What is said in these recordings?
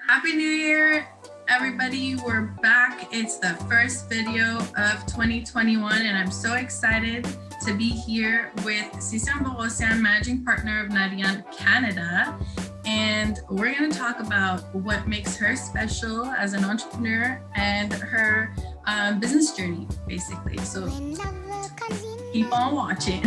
Happy New Year, everybody. We're back. It's the first video of 2021, and I'm so excited to be here with Sisian Boghossian, managing partner of Nairian Canada. And we're going to talk about what makes her special as an entrepreneur and her business journey, basically. So keep on watching.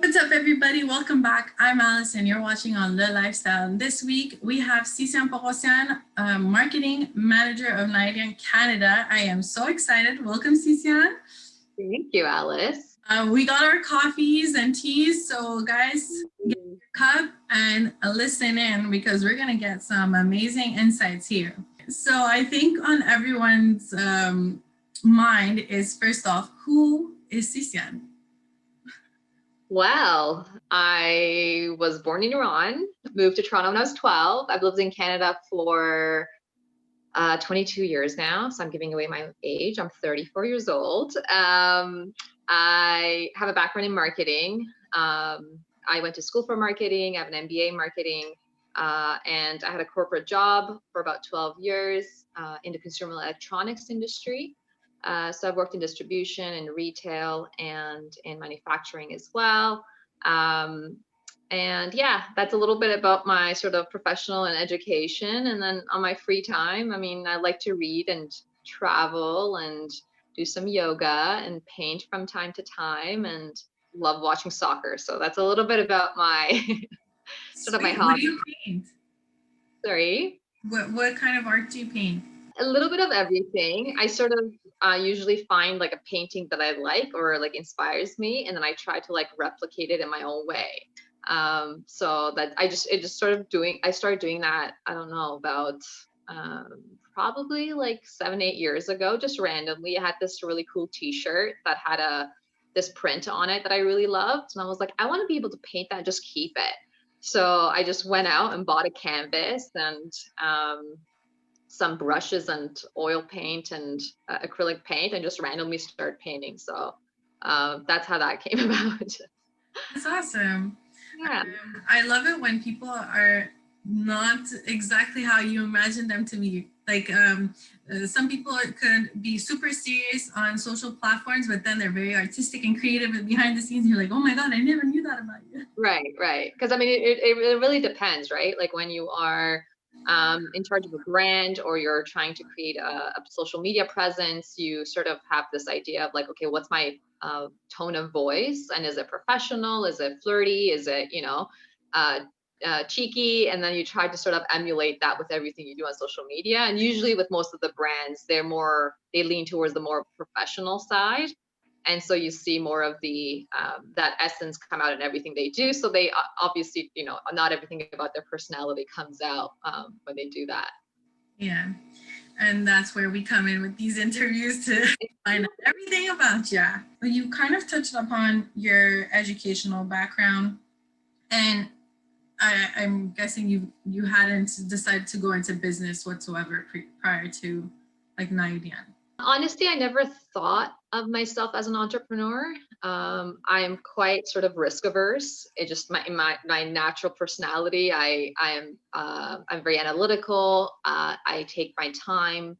What's up, everybody? Welcome back. I'm Alice, and you're watching on LeLifestyle. And this week, we have Sisian Boghossian, marketing manager of Nairian Canada. I am so excited. Welcome, Sisian. Thank you, Alice. We got our coffees and teas, so guys, get your cup and listen in because we're going to get some amazing insights here. So I think on everyone's mind is, first off, who is Sisian? Well, I was born in Iran, moved to Toronto when I was 12. I've lived in Canada for 22 years now, so I'm giving away my age. I'm 34 years old. I have a background in marketing. I went to school for marketing. I have an MBA in marketing, and I had a corporate job for about 12 years in the consumer electronics industry. So I've worked in distribution and retail and in manufacturing as well. And yeah, that's a little bit about my sort of professional and education. And then on my free time, I mean, I like to read and travel and do some yoga and paint from time to time and love watching soccer. So that's a little bit about my sort of my hobby. What do you paint? Sorry? What kind of art do you paint? A little bit of everything. I sort of usually find like a painting that I like or like inspires me, and then I try to like replicate it in my own way. So that I started doing that, I don't know, about probably like 7-8 years ago, just randomly. I had this really cool t-shirt that had this print on it that I really loved, and I was like, I want to be able to paint that and just keep it. So I just went out and bought a canvas and some brushes and oil paint and acrylic paint, and just randomly start painting. So that's how that came about. That's awesome. Yeah. I love it when people are not exactly how you imagine them to be. Like some people could be super serious on social platforms, but then they're very artistic and creative, and behind the scenes, you're like, oh my God, I never knew that about you. Right. Because I mean, it really depends, right? Like when you are in charge of a brand or you're trying to create a social media presence, you sort of have this idea of like, okay, what's my tone of voice, and is it professional, is it flirty, is it cheeky, and then you try to sort of emulate that with everything you do on social media. And usually with most of the brands, they lean towards the more professional side. And so you see more of the that essence come out in everything they do. So they obviously, not everything about their personality comes out when they do that. Yeah. And that's where we come in with these interviews to find out everything about you. But you kind of touched upon your educational background, and I'm guessing you hadn't decided to go into business whatsoever prior to like Nairian. Honestly, I never thought of myself as an entrepreneur. I am quite sort of risk averse. It just my natural personality. I'm very analytical. I take my time,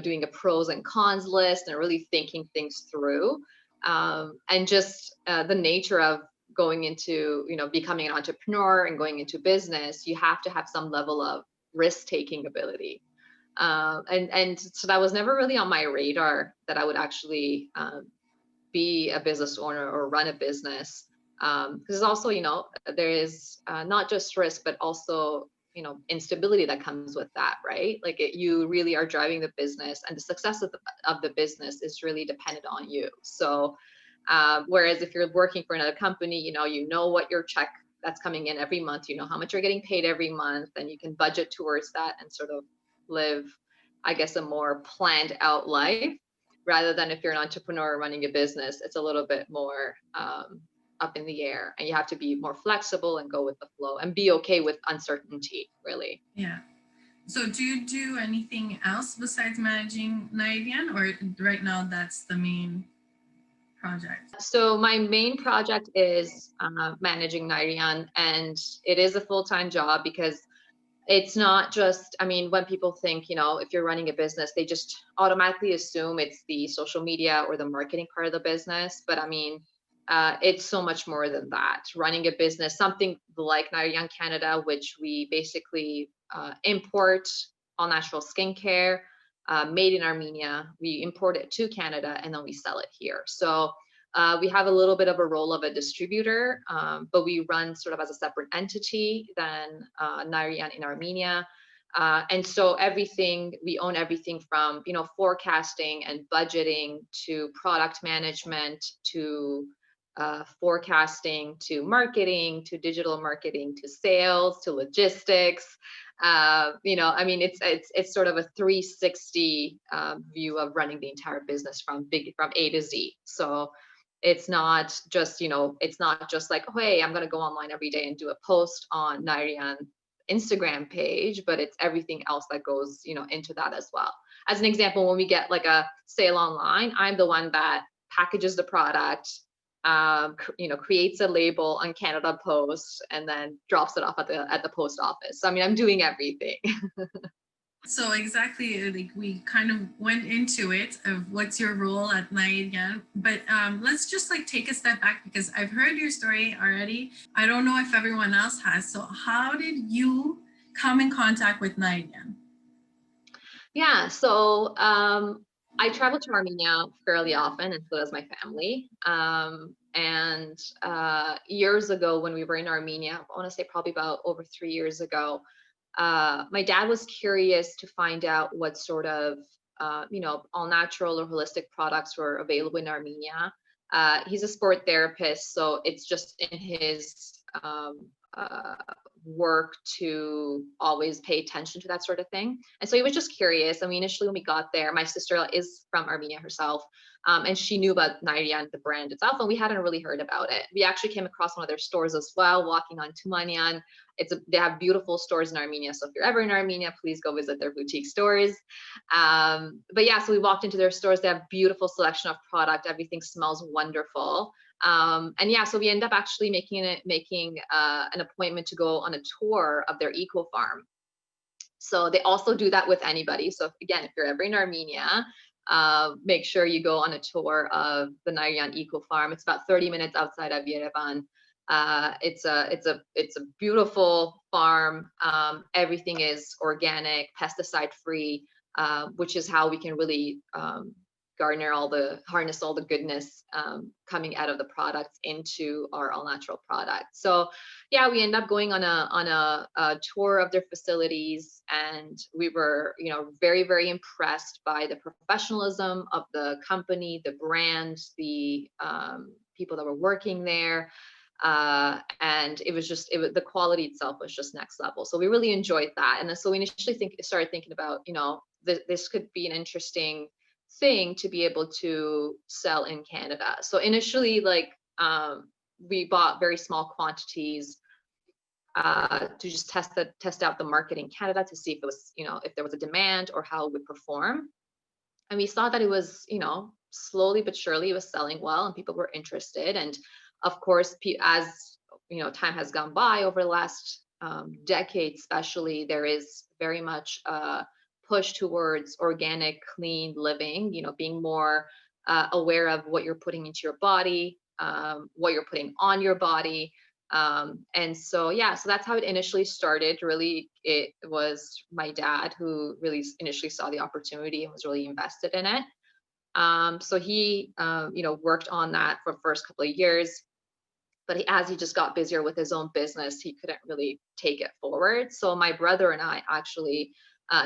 doing a pros and cons list and really thinking things through. And just the nature of going into, becoming an entrepreneur and going into business, you have to have some level of risk-taking ability. And so that was never really on my radar that I would actually be a business owner or run a business. Because also, there is not just risk, but also, instability that comes with that, right? Like you really are driving the business, and the success of the business is really dependent on you. So whereas if you're working for another company, you know what your check that's coming in every month, how much you're getting paid every month, and you can budget towards that and sort of live, I guess, a more planned out life, rather than if you're an entrepreneur running a business, it's a little bit more up in the air, and you have to be more flexible and go with the flow and be okay with uncertainty, really. Yeah. So do you do anything else besides managing Nairian, or right now that's the main project? So my main project is managing Nairian, and it is a full-time job because it's not just, I mean, when people think, you know, if you're running a business, they just automatically assume it's the social media or the marketing part of the business. But I mean, it's so much more than that. Running a business, something like Nairian Canada, which we basically import all natural skincare made in Armenia. We import it to Canada and then we sell it here. So we have a little bit of a role of a distributor, but we run sort of as a separate entity than Nairian in Armenia. And so everything, we own everything from, you know, forecasting and budgeting to product management to forecasting to marketing to digital marketing to sales to logistics. You know, I mean, it's sort of a 360 view of running the entire business from A to Z. So it's not just, you know, it's not just like, oh, hey, I'm going to go online every day and do a post on Nairian Instagram page, but it's everything else that goes, you know, into that as well. As an example, when we get like a sale online, I'm the one that packages the product, you know, creates a label on Canada Post and then drops it off at the post office. So, I mean, I'm doing everything. So exactly, like we kind of went into it of what's your role at Nairian, but let's just like take a step back because I've heard your story already. I don't know if everyone else has. So how did you come in contact with Nairian? Yeah, so I travel to Armenia fairly often, and so does my family. And years ago, when we were in Armenia, I want to say probably about over 3 years ago, my dad was curious to find out what sort of, you know, all natural or holistic products were available in Armenia. He's a sport therapist, so it's just in his work to always pay attention to that sort of thing. And so he was just curious. I mean, initially when we got there, my sister is from Armenia herself, and she knew about Nairian, the brand itself, and we hadn't really heard about it. We actually came across one of their stores as well, walking on Tumanian. They have beautiful stores in Armenia. So if you're ever in Armenia, please go visit their boutique stores. But yeah, so we walked into their stores. They have beautiful selection of product. Everything smells wonderful. And yeah, so we end up actually making an appointment to go on a tour of their eco farm. So they also do that with anybody. So again, if you're ever in Armenia, make sure you go on a tour of the Nairian eco farm. It's about 30 minutes outside of Yerevan. It's a beautiful farm. Everything is organic, pesticide free, which is how we can really harness all the goodness coming out of the products into our all natural products. So yeah, we end up going on a tour of their facilities, and we were, you know, very, very impressed by the professionalism of the company, the brand, the people that were working there. And the quality itself was just next level. So we really enjoyed that. And then, so we initially started thinking about, you know, this could be an interesting thing to be able to sell in Canada. So initially, like, we bought very small quantities to just test out the market in Canada to see if it was, you know, if there was a demand or how it would perform. And we saw that it was, you know, slowly but surely it was selling well and people were interested. And of course, as you know, time has gone by over the last decade, especially, there is very much push towards organic, clean living, you know, being more aware of what you're putting into your body, what you're putting on your body. And so, yeah, so that's how it initially started. Really, it was my dad who really initially saw the opportunity and was really invested in it. So he, you know, worked on that for the first couple of years. But as he just got busier with his own business, he couldn't really take it forward. So my brother and I actually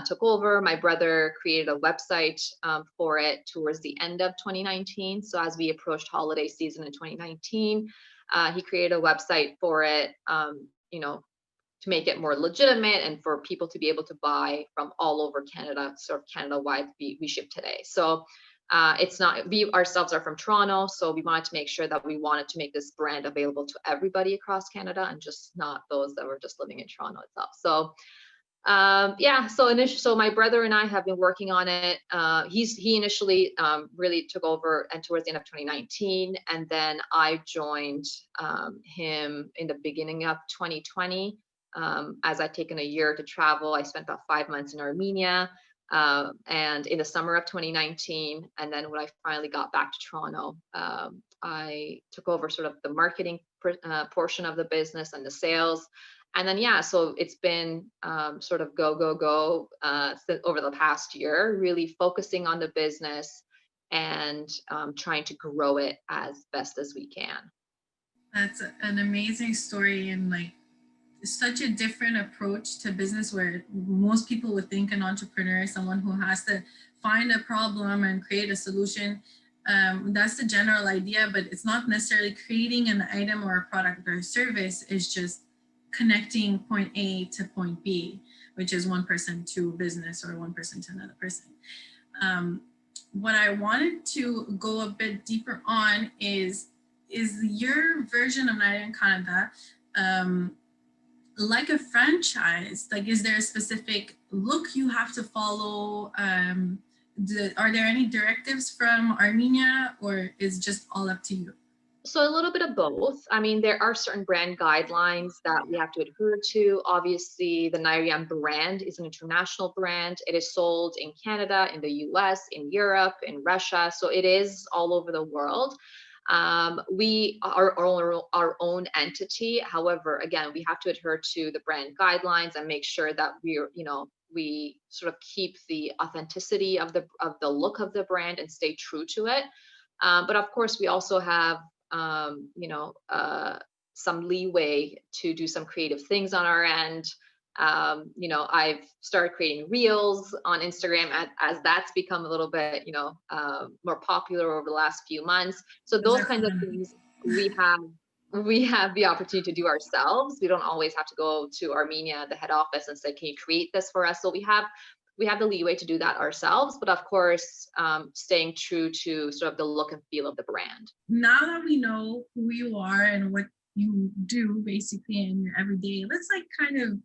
took over. My brother created a website for it towards the end of 2019. So as we approached holiday season in 2019, he created a website for it, you know, to make it more legitimate and for people to be able to buy from all over Canada, sort of Canada-wide. We ship today. So it's not, we ourselves are from Toronto, so we wanted to make sure that we wanted to make this brand available to everybody across Canada and just not those that were just living in Toronto itself. So Yeah, so my brother and I have been working on it. He initially really took over and towards the end of 2019, and then I joined him in the beginning of 2020. As I'd taken a year to travel, I spent about 5 months in Armenia, and in the summer of 2019, and then when I finally got back to Toronto, I took over sort of the marketing portion of the business and the sales. And then, yeah, so it's been sort of go over the past year, really focusing on the business and trying to grow it as best as we can. That's an amazing story, and like such a different approach to business, where most people would think an entrepreneur is someone who has to find a problem and create a solution. That's the general idea, but it's not necessarily creating an item or a product or a service. It's just connecting point A to point B, which is one person to business or one person to another person. What I wanted to go a bit deeper on is your version of Nairian Canada like a franchise? Like, is there a specific look you have to follow? Are there any directives from Armenia, or is just all up to you? So a little bit of both. I mean, there are certain brand guidelines that we have to adhere to. Obviously, the Nairian brand is an international brand. It is sold in Canada, in the US, in Europe, in Russia. So it is all over the world. We are our own entity. However, again, we have to adhere to the brand guidelines and make sure that we sort of keep the authenticity of the look of the brand and stay true to it. But of course, we also have some leeway to do some creative things on our end. I've started creating reels on Instagram as that's become a little bit, more popular over the last few months. So those kinds of things we have the opportunity to do ourselves. We don't always have to go to Armenia, the head office, and say, can you create this for us? So we have the leeway to do that ourselves, but of course, staying true to sort of the look and feel of the brand. Now that we know who you are and what you do basically in your everyday, let's like kind of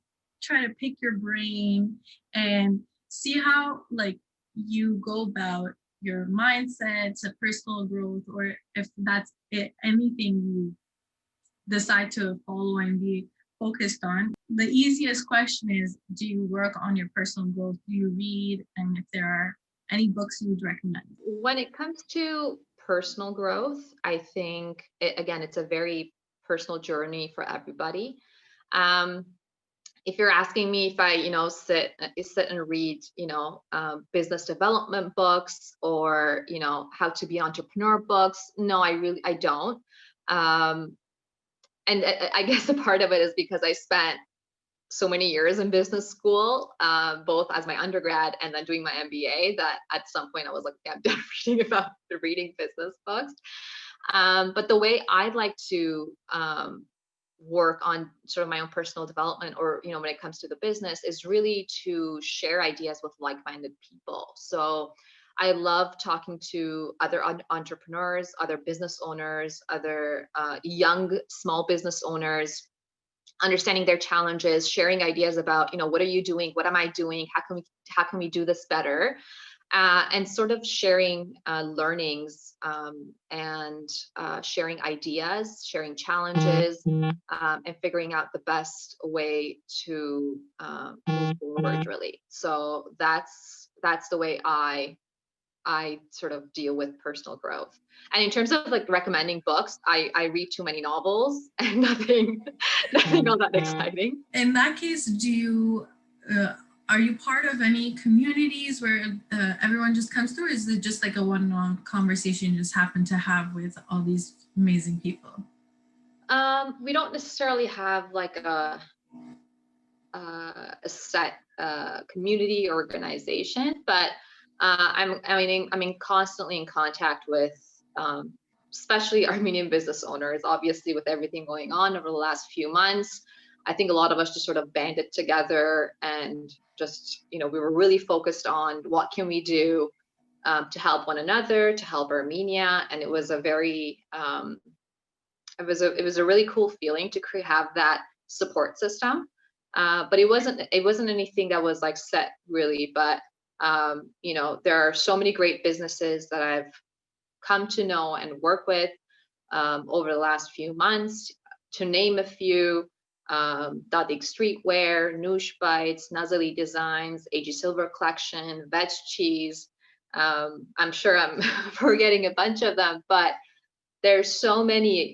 try to pick your brain and see how like you go about your mindset to personal growth, or if that's anything you decide to follow and be focused on. The easiest question is, do you work on your personal growth? Do you read? And if there are any books you would recommend? When it comes to personal growth, I think, it's a very personal journey for everybody. If you're asking me if I, sit and read, business development books or, how to be an entrepreneur books, no, I don't. And I guess a part of it is because I spent so many years in business school, both as my undergrad and then doing my MBA, that at some point I was like, yeah, I'm done reading business books. But the way I'd like to work on sort of my own personal development, or when it comes to the business, is really to share ideas with like-minded people. So I love talking to other entrepreneurs, other business owners, other young small business owners, understanding their challenges, sharing ideas about, what are you doing? What am I doing? How can we do this better? And sort of sharing learnings and sharing ideas, sharing challenges, and figuring out the best way to move forward, really. So that's the way I sort of deal with personal growth. And in terms of like recommending books, I read too many novels and nothing all that exciting. In that case, are you part of any communities where everyone just comes through? Or is it just like a one-on-one conversation you just happen to have with all these amazing people? We don't necessarily have like a set community or organization, but I'm constantly in contact with especially Armenian business owners. Obviously, with everything going on over the last few months, I think a lot of us just sort of banded together and just, we were really focused on what can we do to help one another, to help Armenia. And it was a very, it was a really cool feeling to have that support system. But it wasn't anything that was like set really. But you know, there are so many great businesses that I've come to know and work with over the last few months. To name a few, Dadig Streetwear, Noosh Bites, Nazali Designs, AG Silver Collection, Veg Cheese. I'm sure I'm forgetting a bunch of them, but there's so many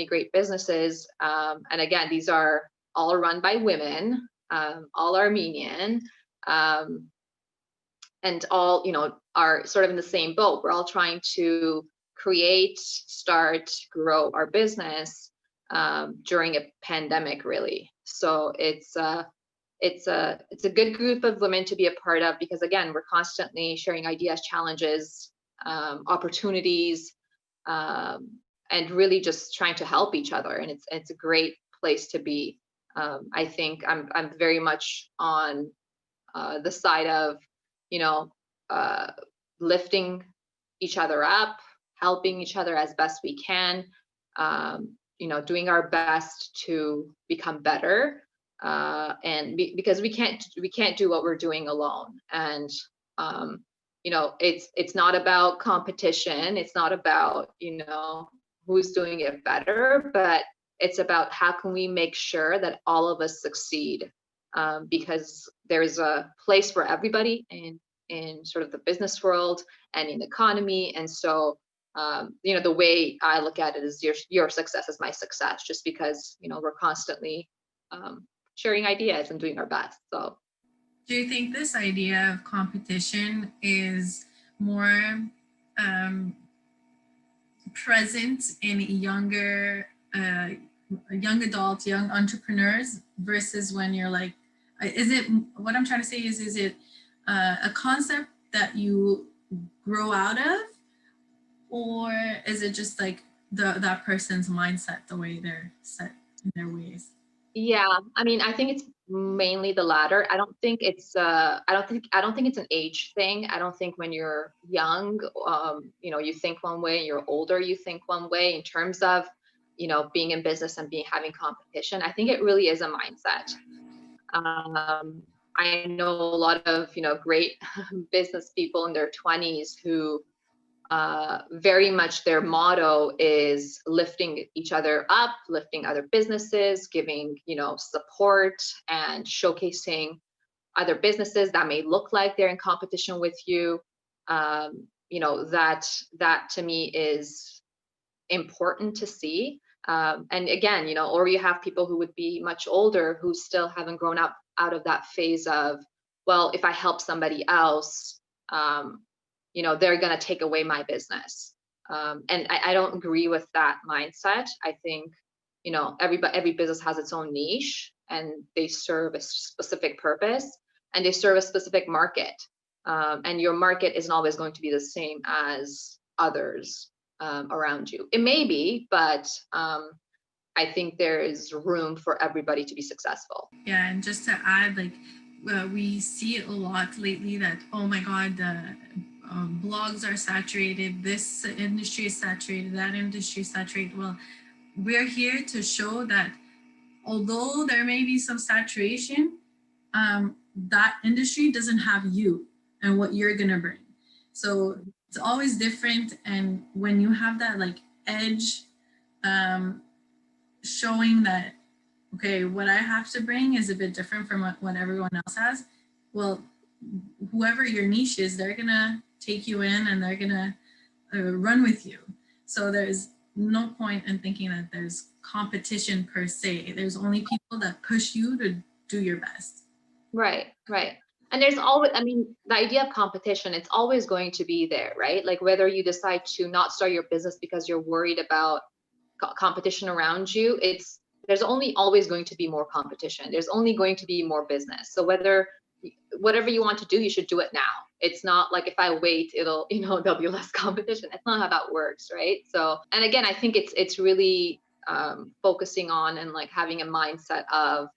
great businesses. And again, these are all run by women, all Armenian, and all, you know, are sort of in the same boat. We're all trying to create, start, grow our business during a pandemic, really. So it's a good group of women to be a part of, because again, we're constantly sharing ideas, challenges, opportunities, and really just trying to help each other. And it's a great place to be. I think I'm very much on the side of, you know, lifting each other up, helping each other as best we can, you know, doing our best to become better, and because we can't do what we're doing alone. And you know, it's not about competition, it's not about, you know, who's doing it better, but it's about how can we make sure that all of us succeed, because there's a place for everybody in sort of the business world and in the economy. And so you know, the way I look at it is your success is my success, just because, you know, we're constantly sharing ideas and doing our best. So do you think this idea of competition is more present in younger young adults, young entrepreneurs, versus when you're like, is it, what I'm trying to say is it a concept that you grow out of, or is it just like that person's mindset, the way they're set in their ways? yeah, I mean, I think it's mainly the latter. I don't think it's I don't think it's an age thing. I don't think when you're young, you know, you think one way, and you're older, you think one way in terms of, you know, being in business and having competition. I think it really is a mindset. I know a lot of, you know, great business people in their 20s who very much their motto is lifting each other up, lifting other businesses, giving, you know, support and showcasing other businesses that may look like they're in competition with you. You know, that to me is important to see. And again, you know, or you have people who would be much older who still haven't grown up out of that phase of, well, if I help somebody else, you know, they're going to take away my business. And I don't agree with that mindset. I think, you know, every business has its own niche, and they serve a specific purpose, and they serve a specific market. And your market isn't always going to be the same as others around you. It may be, but I think there is room for everybody to be successful. Yeah, and just to add, like, we see it a lot lately that, oh my God, blogs are saturated, this industry is saturated, that industry is saturated. Well, we're here to show that although there may be some saturation, that industry doesn't have you and what you're gonna bring. So it's always different. And when you have that like edge, showing that, okay, what I have to bring is a bit different from what everyone else has. Well, whoever your niche is, they're gonna take you in, and they're gonna run with you. So there's no point in thinking that there's competition per se. There's only people that push you to do your best. Right. And there's always, I mean, the idea of competition, it's always going to be there, right? Like whether you decide to not start your business because you're worried about competition around you, there's only always going to be more competition. There's only going to be more business. So whatever you want to do, you should do it now. It's not like if I wait, it'll, you know, there'll be less competition. That's not how that works, right? So, and again, I think it's really focusing on and like having a mindset of,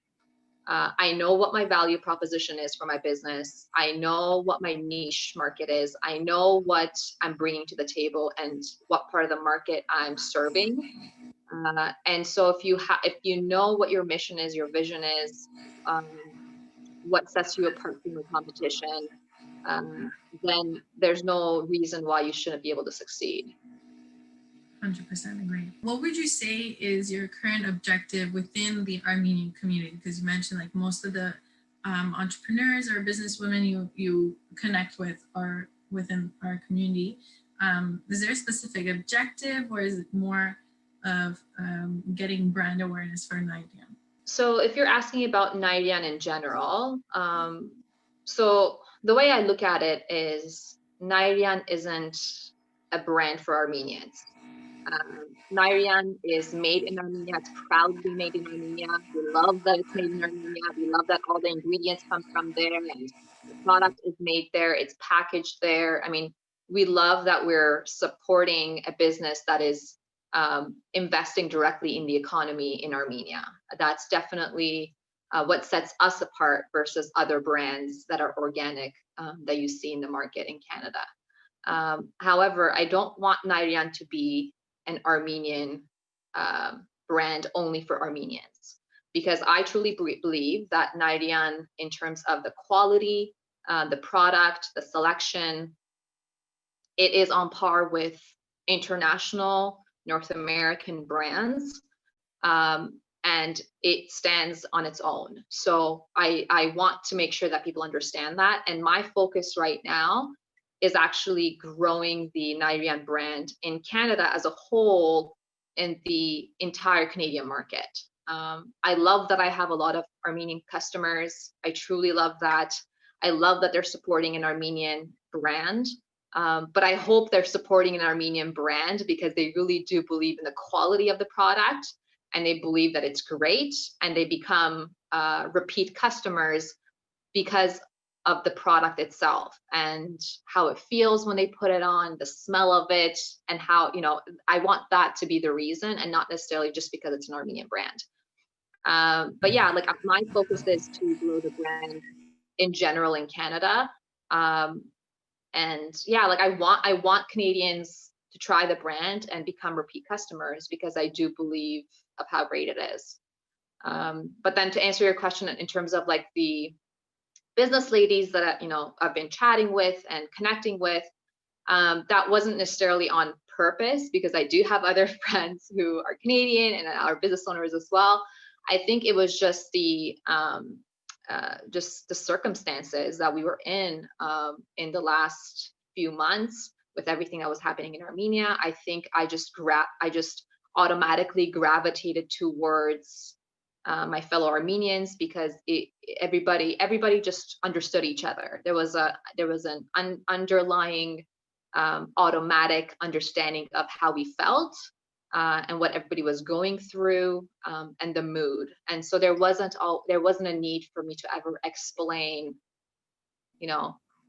I know what my value proposition is for my business. I know what my niche market is. I know what I'm bringing to the table and what part of the market I'm serving. And so if you know what your mission is, your vision is, what sets you apart from the competition, then there's no reason why you shouldn't be able to succeed. 100% agree. What would you say is your current objective within the Armenian community? Because you mentioned like most of the entrepreneurs or businesswomen you connect with are within our community. Is there a specific objective, or is it more of getting brand awareness for Nairian? So if you're asking about Nairian in general, so the way I look at it is Nairian isn't a brand for Armenians. Nairian is made in Armenia. It's proudly made in Armenia. We love that it's made in Armenia. We love that all the ingredients come from there and the product is made there. It's packaged there. I mean, we love that we're supporting a business that is investing directly in the economy in Armenia. That's definitely what sets us apart versus other brands that are organic that you see in the market in Canada. However, I don't want Nairian to be an Armenian brand only for Armenians, because I truly believe that Nairian, in terms of the quality, the product, the selection, it is on par with international North American brands, and it stands on its own. So I want to make sure that people understand that. And my focus right now is actually growing the Nairian brand in Canada as a whole, in the entire Canadian market. I love that I have a lot of Armenian customers. I truly love that. I love that they're supporting an Armenian brand. But I hope they're supporting an Armenian brand because they really do believe in the quality of the product, and they believe that it's great, and they become repeat customers because of the product itself and how it feels when they put it on, the smell of it, and how, you know, I want that to be the reason, and not necessarily just because it's an Armenian brand. But yeah, like my focus is to grow the brand in general in Canada. And yeah, like I want Canadians to try the brand and become repeat customers, because I do believe of how great it is. But then to answer your question in terms of like the business ladies that I've been chatting with and connecting with, that wasn't necessarily on purpose, because I do have other friends who are Canadian and are business owners as well. I think it was just the circumstances that we were in the last few months with everything that was happening in Armenia. I think I just automatically gravitated towards my fellow Armenians, because everybody just understood each other. There was an underlying automatic understanding of how we felt and what everybody was going through, and the mood. And so there wasn't a need for me to ever explain,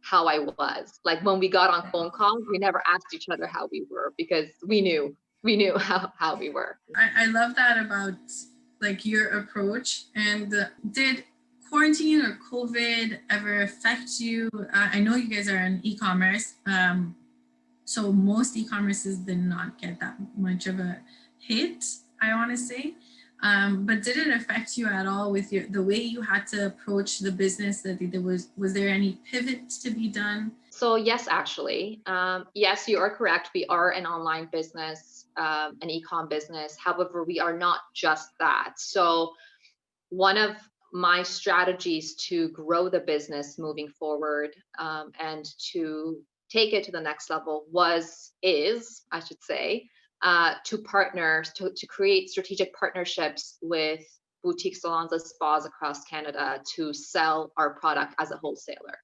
how I was. Like when we got on phone calls, we never asked each other how we were, because we knew how we were. I love that about like your approach. And did quarantine or COVID ever affect you? I know you guys are in e-commerce, so most e-commerces did not get that much of a hit, I want to say. But did it affect you at all with the way you had to approach the business? That was there any pivot to be done? So yes, actually, yes, you are correct. We are an online business, an e-com business. However, we are not just that. So one of my strategies to grow the business moving forward, and to take it to the next level is, I should say, to create strategic partnerships with boutique salons and spas across Canada to sell our product as a wholesaler.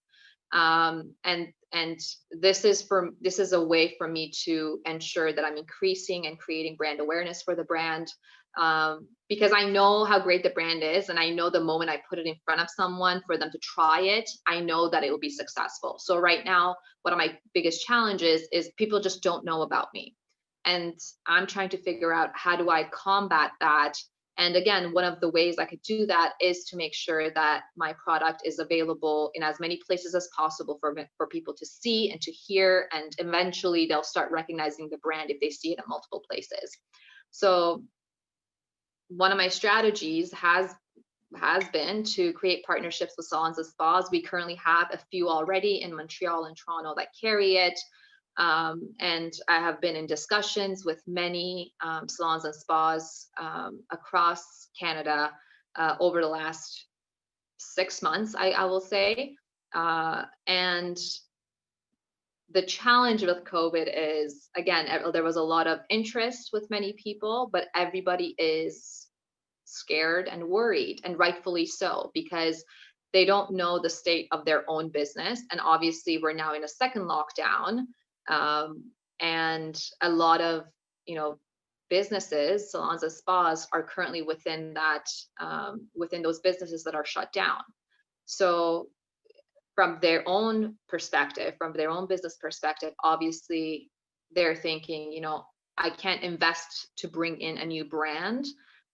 And this is a way for me to ensure that I'm increasing and creating brand awareness for the brand, because I know how great the brand is, and I know the moment I put it in front of someone for them to try it, I know that it will be successful. So right now, one of my biggest challenges is people just don't know about me, and I'm trying to figure out how do I combat that. And again, one of the ways I could do that is to make sure that my product is available in as many places as possible for people to see and to hear, and eventually they'll start recognizing the brand if they see it in multiple places. So one of my strategies has been to create partnerships with salons and spas. We currently have a few already in Montreal and Toronto that carry it. And I have been in discussions with many salons and spas across Canada over the last 6 months, I will say. And the challenge with COVID is, again, there was a lot of interest with many people, but everybody is scared and worried, and rightfully so, because they don't know the state of their own business. And obviously we're now in a second lockdown, and a lot of, businesses, salons and spas, are currently within that, within those businesses that are shut down. So from their own perspective, from their own business perspective, obviously they're thinking, I can't invest to bring in a new brand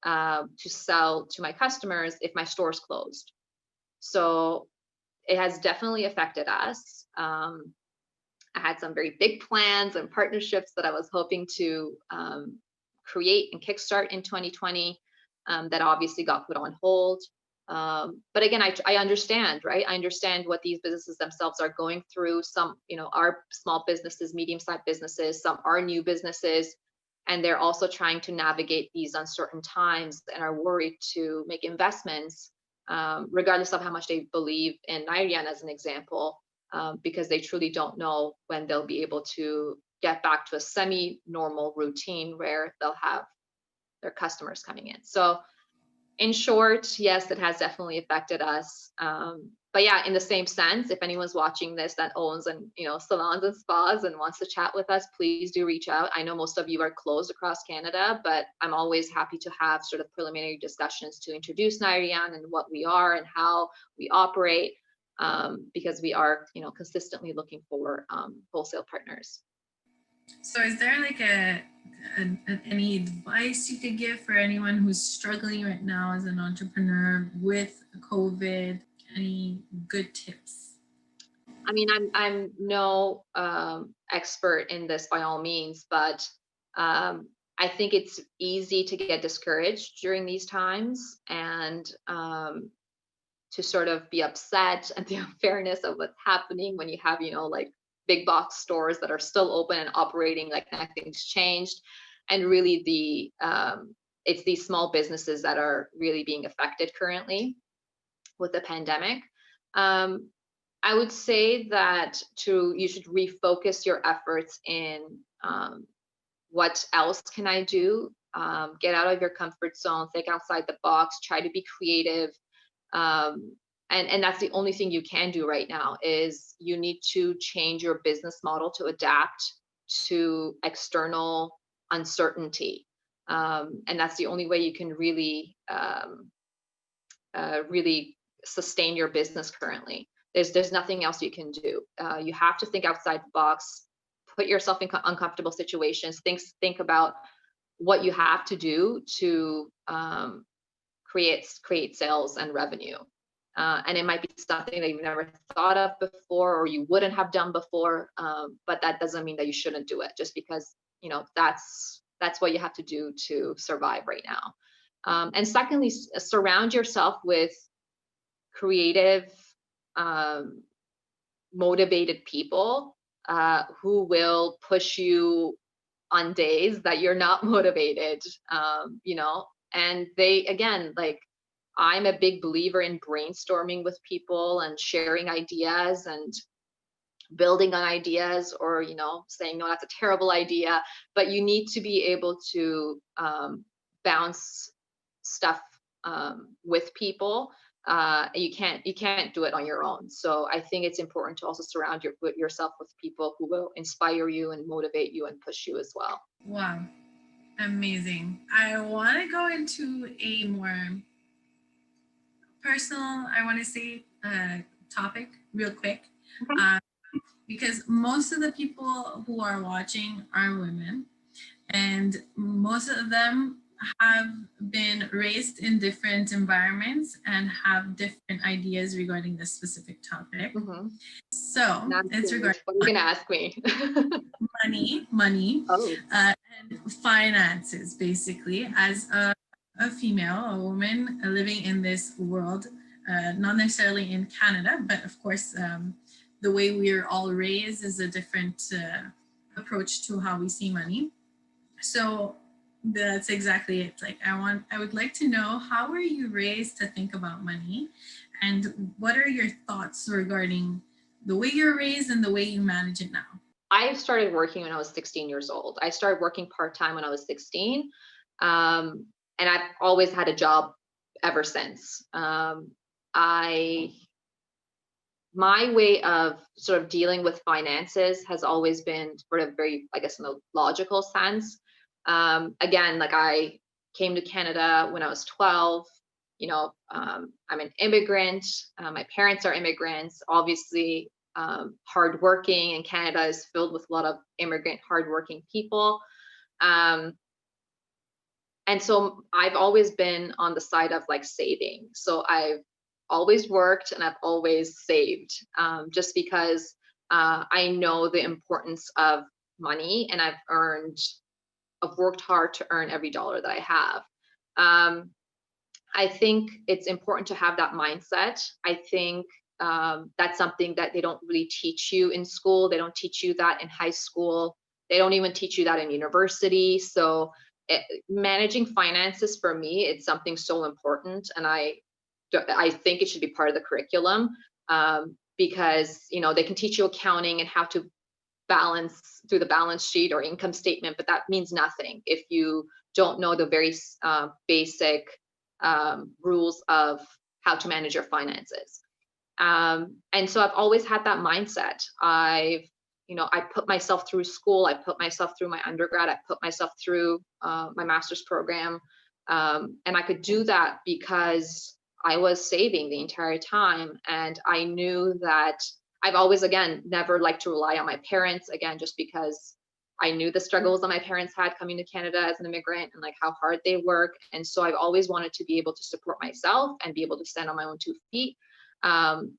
to sell to my customers if my store's closed. So it has definitely affected us. I had some very big plans and partnerships that I was hoping to create and kickstart in 2020 that obviously got put on hold. But again, I understand, right? I understand what these businesses themselves are going through. Some, are small businesses, medium-sized businesses, some are new businesses, and they're also trying to navigate these uncertain times and are worried to make investments, regardless of how much they believe in Nairian as an example, because they truly don't know when they'll be able to get back to a semi-normal routine where they'll have their customers coming in. So in short, yes, it has definitely affected us. But yeah, in the same sense, if anyone's watching this that owns salons and spas and wants to chat with us, please do reach out. I know most of you are closed across Canada, but I'm always happy to have sort of preliminary discussions to introduce Nairian and what we are and how we operate, because we are, consistently looking for wholesale partners. So is there like any advice you could give for anyone who's struggling right now as an entrepreneur with COVID? Any good tips? I mean, I'm no expert in this by all means, but I think it's easy to get discouraged during these times and to sort of be upset at the unfairness of what's happening when you have, like big box stores that are still open and operating like nothing's changed. And really it's these small businesses that are really being affected currently with the pandemic. I would say that you should refocus your efforts in what else can I do? Get out of your comfort zone, think outside the box, try to be creative. And that's the only thing you can do right now is you need to change your business model to adapt to external uncertainty. And that's the only way you can really, really sustain your business currently. There's nothing else you can do. You have to think outside the box, put yourself in uncomfortable situations, think about what you have to do to create sales and revenue. And it might be something that you've never thought of before or you wouldn't have done before, but that doesn't mean that you shouldn't do it just because, that's what you have to do to survive right now. And secondly, surround yourself with creative, motivated people who will push you on days that you're not motivated, and they, again, like, I'm a big believer in brainstorming with people and sharing ideas and building on ideas, or, saying, no, that's a terrible idea, but you need to be able to bounce stuff with people. You can't do it on your own. So I think it's important to also surround yourself with people who will inspire you and motivate you and push you as well. Wow. Amazing. I want to go into a more personal, I want to say, topic real quick. Okay. Because most of the people who are watching are women, and most of them have been raised in different environments and have different ideas regarding this specific topic. Mm-hmm. So it's regarding, what are you gonna ask me? money, oh. and finances, basically, as a a female, a woman living in this world, not necessarily in Canada, but of course, the way we're all raised is a different approach to how we see money. So that's exactly it. Like I would like to know, how were you raised to think about money, and what are your thoughts regarding the way you're raised and the way you manage it now? I started working when I was 16 years old. I started working part-time when I was 16. And I've always had a job ever since. My way of sort of dealing with finances has always been sort of very, I guess, in a logical sense. Again, like I came to Canada when I was 12. I'm an immigrant. My parents are immigrants. Obviously, hardworking, and Canada is filled with a lot of immigrant, hardworking people. And so I've always been on the side of like saving. So I've always worked and I've always saved, just because I know the importance of money, and I've worked hard to earn every dollar that I have. I think it's important to have that mindset. I think that's something that they don't really teach you in school. They don't teach you that in high school. They don't even teach you that in university. So managing finances, for me, it's something so important, and I think it should be part of the curriculum, because they can teach you accounting and how to balance through the balance sheet or income statement, but that means nothing if you don't know the very basic rules of how to manage your finances. And so I've always had that mindset. I put myself through school. I put myself through my undergrad. I put myself through my master's program. And I could do that because I was saving the entire time. And I knew that I've always, again, never liked to rely on my parents, again, just because I knew the struggles that my parents had coming to Canada as an immigrant, and like how hard they work. And so I've always wanted to be able to support myself and be able to stand on my own 2 feet. And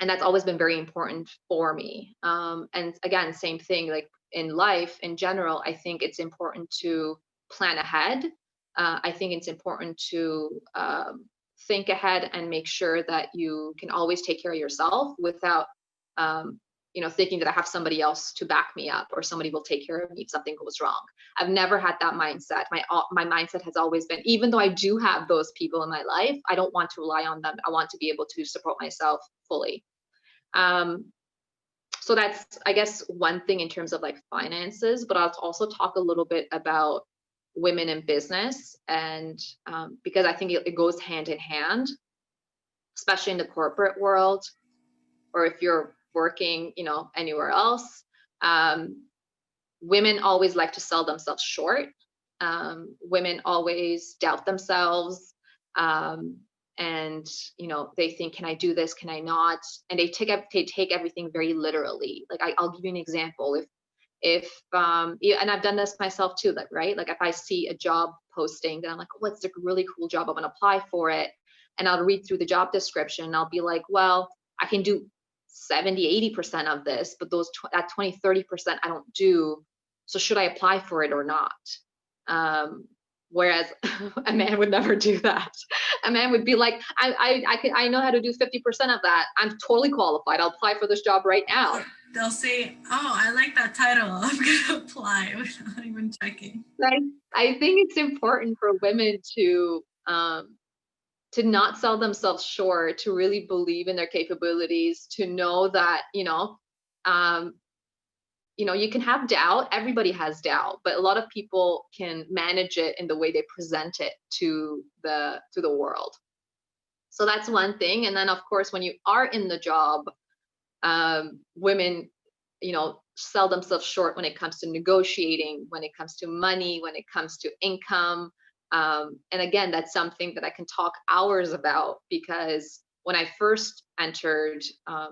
that's always been very important for me. And again, same thing, like in life in general, I think it's important to plan ahead. I think it's important to think ahead and make sure that you can always take care of yourself without, thinking that I have somebody else to back me up, or somebody will take care of me if something goes wrong. I've never had that mindset. My mindset has always been, even though I do have those people in my life, I don't want to rely on them. I want to be able to support myself fully. So that's, I guess, one thing in terms of like finances, but I'll also talk a little bit about women in business, and because I think it goes hand in hand, especially in the corporate world, or if you're working, anywhere else. Women always like to sell themselves short. Women always doubt themselves. And they think, can I do this? Can I not? And they take everything very literally. Like I'll give you an example. If and I've done this myself too, like, right? Like if I see a job posting, then I'm like, oh, it's a really cool job, I'm gonna apply for it. And I'll read through the job description and I'll be like, well, I can do 70-80% of this, but that 20-30% I don't do. So should I apply for it or not? Whereas a man would never do that. A man would be like, I know how to do 50% of that. I'm totally qualified. I'll apply for this job right now. They'll say, oh, I like that title, I'm gonna apply without even checking. I think it's important for women to not sell themselves short, to really believe in their capabilities, to know that, you can have doubt. Everybody has doubt, but a lot of people can manage it in the way they present it to the world. So that's one thing. And then of course, when you are in the job, women, sell themselves short when it comes to negotiating, when it comes to money, when it comes to income. And again, that's something that I can talk hours about, because when I first entered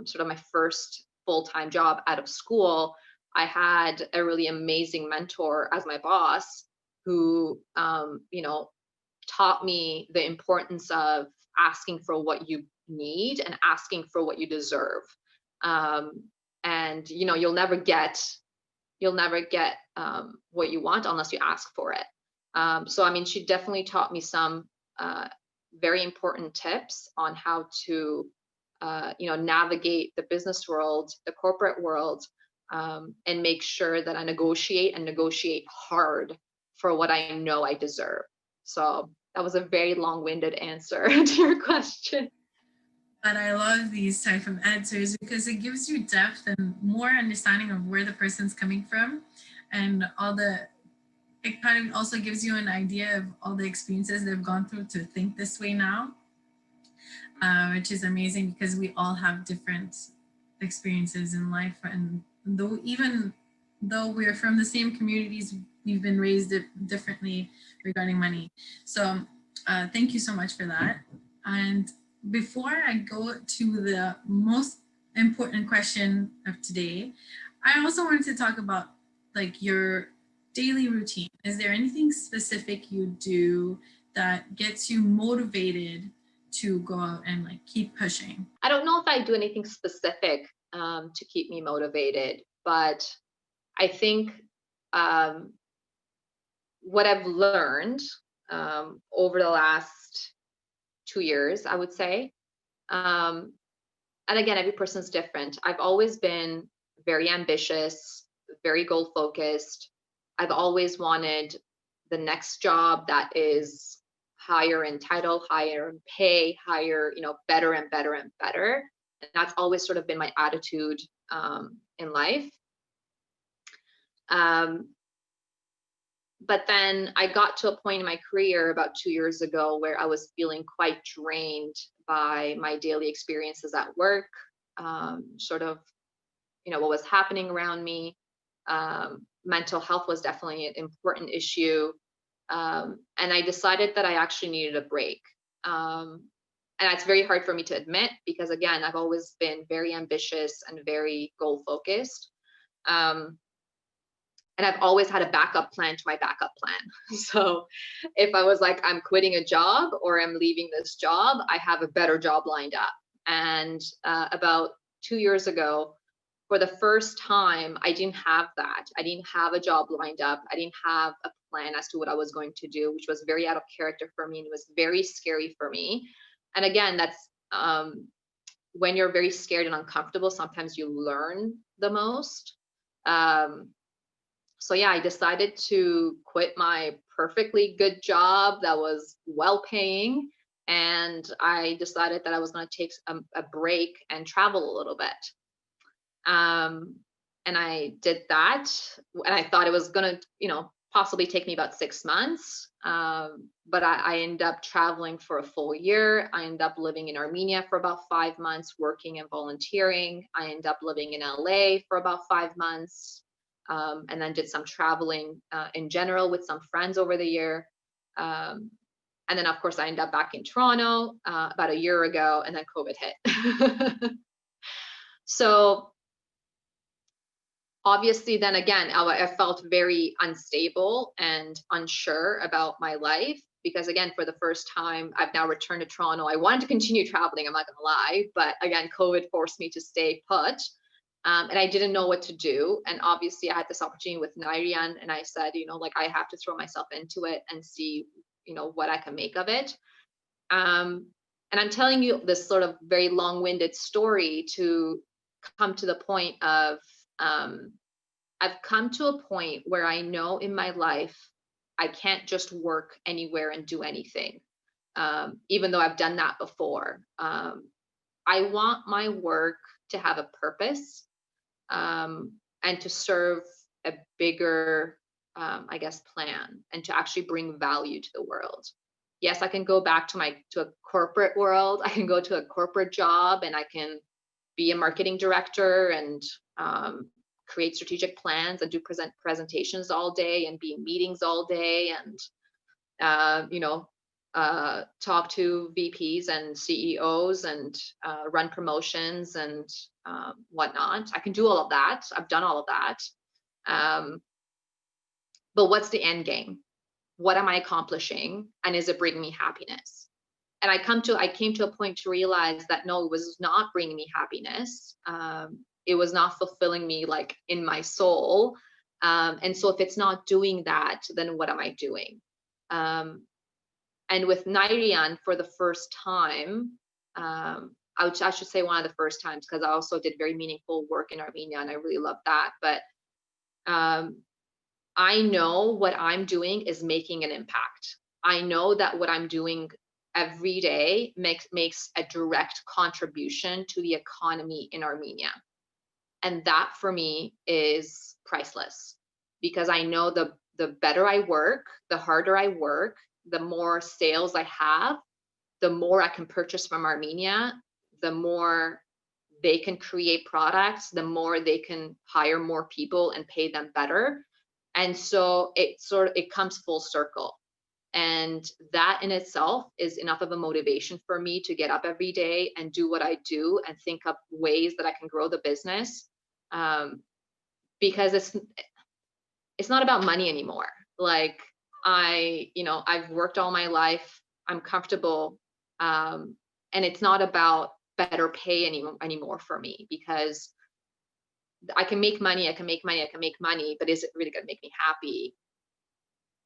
sort of my first full-time job out of school, I had a really amazing mentor as my boss who, taught me the importance of asking for what you need and asking for what you deserve. And, you'll never get what you want unless you ask for it. So, I mean, she definitely taught me some very important tips on how to, navigate the business world, the corporate world, and make sure that I negotiate hard for what I know I deserve. So that was a very long-winded answer to your question. But I love these type of answers because it gives you depth and more understanding of where the person's coming from, and it kind of also gives you an idea of all the experiences they've gone through to think this way now, which is amazing because we all have different experiences in life. And even though we're from the same communities, we've been raised differently regarding money. So thank you so much for that. And before I go to the most important question of today, I also wanted to talk about like your daily routine. Is there anything specific you do that gets you motivated to go out and like keep pushing? I don't know if I do anything specific to keep me motivated, but I think what I've learned over the last 2 years, I would say, and again, every person's different. I've always been very ambitious, very goal focused. I've always wanted the next job that is higher in title, higher in pay, higher, better and better and better. And that's always sort of been my attitude in life. But then I got to a point in my career about 2 years ago where I was feeling quite drained by my daily experiences at work, sort of, what was happening around me. Mental health was definitely an important issue. And I decided that I actually needed a break. And that's very hard for me to admit because, again, I've always been very ambitious and very goal focused. And I've always had a backup plan to my backup plan. So if I was like, I'm quitting a job or I'm leaving this job, I have a better job lined up. And about 2 years ago, for the first time, I didn't have that. I didn't have a job lined up. I didn't have a plan as to what I was going to do, which was very out of character for me and it was very scary for me. And again, that's when you're very scared and uncomfortable, sometimes you learn the most. So yeah, I decided to quit my perfectly good job that was well paying. And I decided that I was going to take a break and travel a little bit. And I did that. And I thought it was going to, possibly take me about 6 months. But I ended up traveling for a full year. I ended up living in Armenia for about 5 months, working and volunteering. I ended up living in LA for about 5 months. And then did some traveling in general with some friends over the year. And then, of course, I ended up back in Toronto about a year ago, and then COVID hit. So obviously, then again, I felt very unstable and unsure about my life because, again, for the first time, I've now returned to Toronto. I wanted to continue traveling, I'm not going to lie, but again, COVID forced me to stay put. And I didn't know what to do. And obviously I had this opportunity with Nairian and I said, I have to throw myself into it and see, what I can make of it. And I'm telling you this sort of very long-winded story to come to the point of, I've come to a point where I know in my life, I can't just work anywhere and do anything. Even though I've done that before. I want my work to have a purpose. And to serve a bigger, plan and to actually bring value to the world. Yes, I can go back to a corporate world. I can go to a corporate job and I can be a marketing director and create strategic plans and do presentations all day and be in meetings all day and, talk to VPs and CEOs and run promotions and whatnot. I can do all of that. I've done all of that. But what's the end game? What am I accomplishing? And is it bringing me happiness? And I came to a point to realize that no, it was not bringing me happiness. It was not fulfilling me like in my soul. And so if it's not doing that, then what am I doing? And with Nairian, for the first time, I should say one of the first times, because I also did very meaningful work in Armenia and I really love that. But I know what I'm doing is making an impact. I know that what I'm doing every day makes a direct contribution to the economy in Armenia. And that for me is priceless, because I know the better I work, the harder I work, the more sales I have, the more I can purchase from Armenia, the more they can create products, the more they can hire more people and pay them better. And so it comes full circle. And that in itself is enough of a motivation for me to get up every day and do what I do and think up ways that I can grow the business. Because it's not about money anymore. Like I've worked all my life, I'm comfortable. And it's not about better pay anymore for me, because I can make money, but is it really gonna make me happy?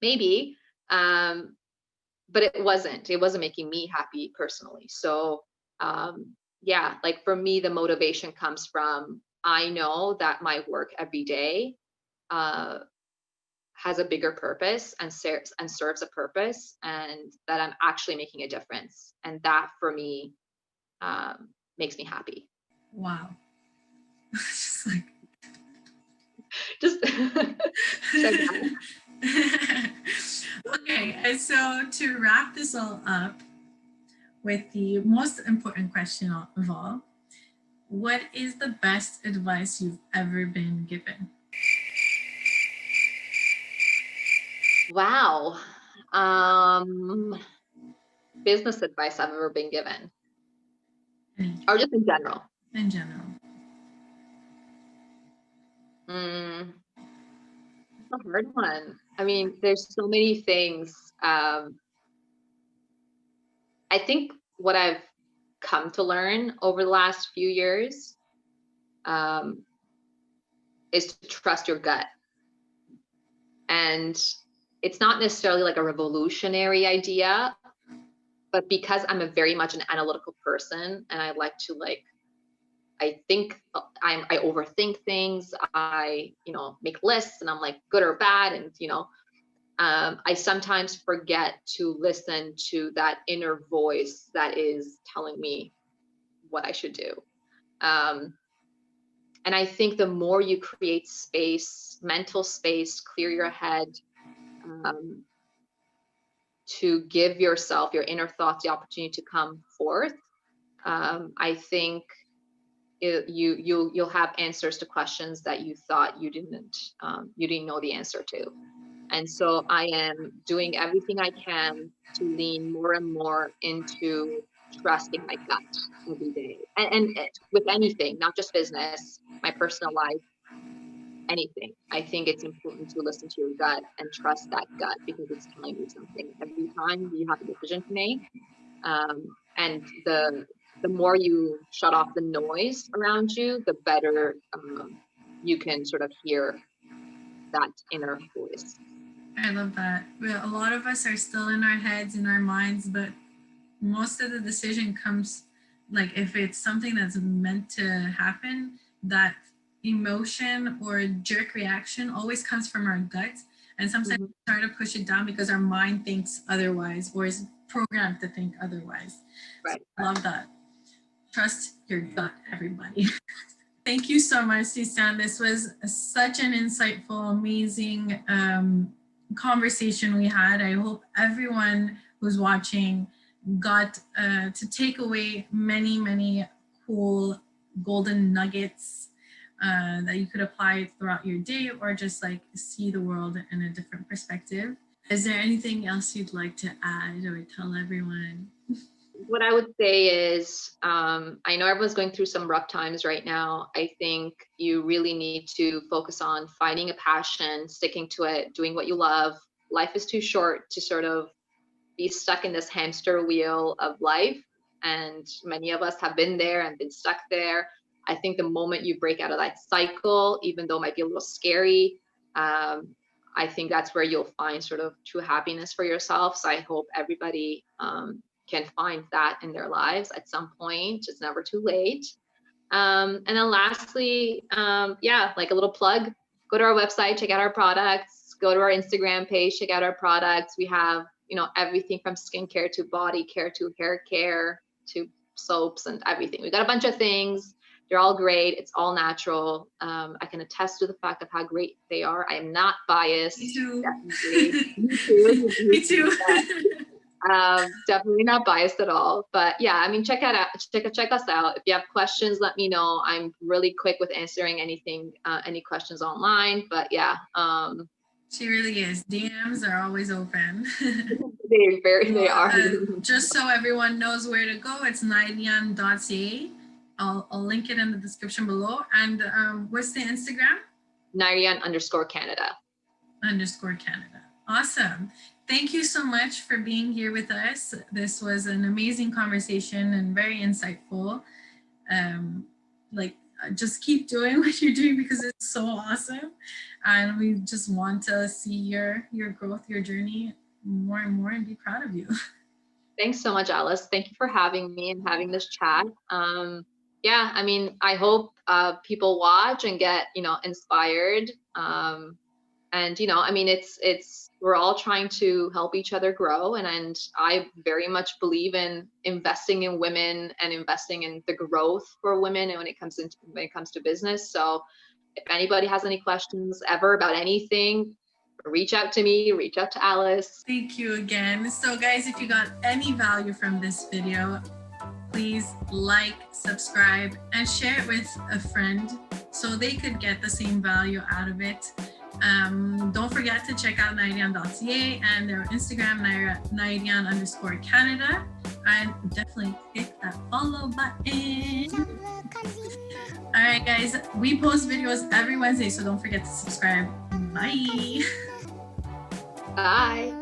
Maybe. But it wasn't making me happy personally. So yeah, like for me, the motivation comes from, I know that my work every day has a bigger purpose and serves a purpose, and that I'm actually making a difference. And that for me makes me happy. Wow. Just like just okay, and so to wrap this all up with the most important question of all, what is the best advice you've ever been given? Wow. Business advice I've ever been given, or just in general? In general. It's a hard one. I mean, there's so many things. I think what I've come to learn over the last few years is to trust your gut. And it's not necessarily like a revolutionary idea, but because I'm a very much an analytical person, and I like to I overthink things. I, make lists, and I'm like good or bad. And, I sometimes forget to listen to that inner voice that is telling me what I should do. And I think the more you create space, mental space, clear your head, to give yourself, your inner thoughts, the opportunity to come forth, I think you'll have answers to questions that you thought you didn't know the answer to. And so I am doing everything I can to lean more and more into trusting my gut every day, and with anything, not just business, my personal life, anything. I think it's important to listen to your gut and trust that gut, because it's telling you something every time you have a decision to make. And the more you shut off the noise around you, the better you can sort of hear that inner voice. I love that. Well, a lot of us are still in our heads, in our minds, but most of the decision comes, like if it's something that's meant to happen, that emotion or jerk reaction always comes from our gut. And sometimes we try to push it down because our mind thinks otherwise, or is programmed to think otherwise. Right. So I love that. Trust your gut, everybody. Thank you so much, Sisian. This was such an insightful, amazing conversation we had. I hope everyone who's watching got to take away many, many cool golden nuggets that you could apply throughout your day, or just like see the world in a different perspective. Is there anything else you'd like to add or tell everyone? What I would say is, I know everyone's going through some rough times right now. I think you really need to focus on finding a passion, sticking to it, doing what you love. Life is too short to sort of be stuck in this hamster wheel of life. And many of us have been there and been stuck there. I think the moment you break out of that cycle, even though it might be a little scary, I think that's where you'll find sort of true happiness for yourself. So I hope everybody can find that in their lives at some point. It's never too late. And then lastly, yeah, like a little plug, go to our website, check out our products, go to our Instagram page, check out our products. We have, you know, everything from skincare to body care to hair care to soaps and everything. We've got a bunch of things. They're all great. It's all natural. I can attest to the fact of how great they are. I am not biased. Me too. Definitely. Me too. Me too. Definitely not biased at all. But yeah, I mean, check us out. If you have questions, let me know. I'm really quick with answering anything, any questions online. But yeah. She really is. DMs are always open. They are. Just so everyone knows where to go, it's nairian.ca. I'll link it in the description below. And what's the Instagram? Nairian_Canada. _Canada. Awesome. Thank you so much for being here with us. This was an amazing conversation and very insightful. Just keep doing what you're doing because it's so awesome. And we just want to see your growth, your journey more and more and be proud of you. Thanks so much, Alice. Thank you for having me and having this chat. Yeah, I mean, I hope people watch and get, you know, inspired. And, you know, I mean, we're all trying to help each other grow. And I very much believe in investing in women and investing in the growth for women and when it comes to business. So if anybody has any questions ever about anything, reach out to me, reach out to Alice. Thank you again. So guys, if you got any value from this video, please like, subscribe, and share it with a friend so they could get the same value out of it. Don't forget to check out nairian.ca and their Instagram, Nairian_Canada, and definitely hit that follow button. All right, guys, we post videos every Wednesday, so don't forget to subscribe. Bye. Bye.